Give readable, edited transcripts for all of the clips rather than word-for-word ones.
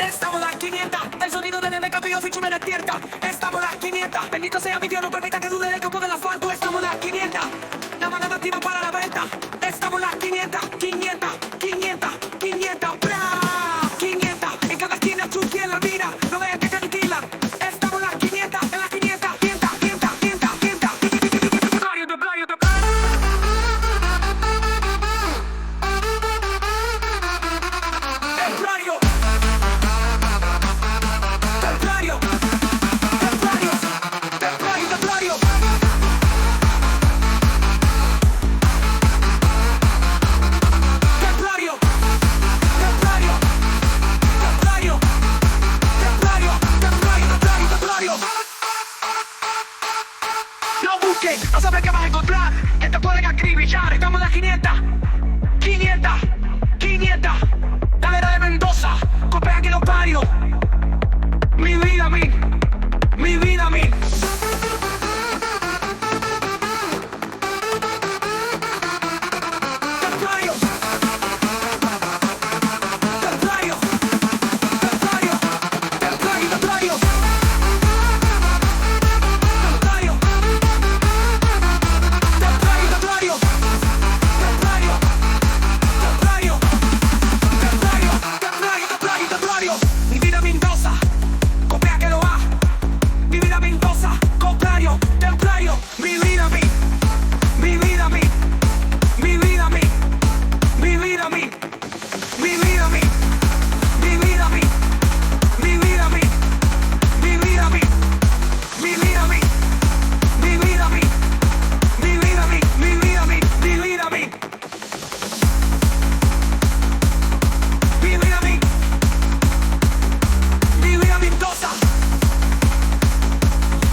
Estamos las 500, el sonido de NMK y Fichu me despierta. Estamos las 500, bendito sea mi Dios, no permita que dude del campo del asfalto. Estamos las 500, la manada activa para la venta. Estamos las 500, 500, 500, 500, ¡bra! 500, en cada esquina tú quien la mira, no dejes que te aniquila. Estamos las 500, en las 500, 500, 500, 500, 500. No busques, no sabes qué vas a encontrar, que te pueden acribillar. Estamos de 500, 500, 500. Galera de Mendoza, copia que los parios. Mi vida a mí, mi vida a mí. Mi vida Mendoza, copia que lo va. Mi vida Mendoza, contrario, templario. Mi vida a mí, mi vida a mí, mi vida a mí, mi vida a mí, mi vida a mí, mi vida a mí, mi vida a mí, mi vida a mí, mi vida a mí, mi vida a mí, mi vida a mí, mi vida a mí, mi vida a mí. Mi vida a mí. Mi vida Mendoza.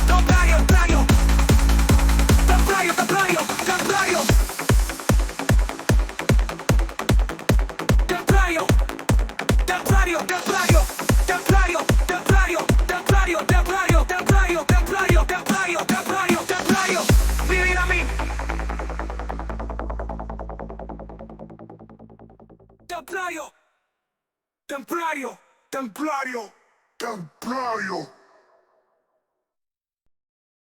Templario, templario. Templario, templario, templario. Templario. Templario, templario. Templario, templario, templario, templario, templario, templario, templario, templario, templario. Mi vida a mí. Templario. Templario. Templario. Templario.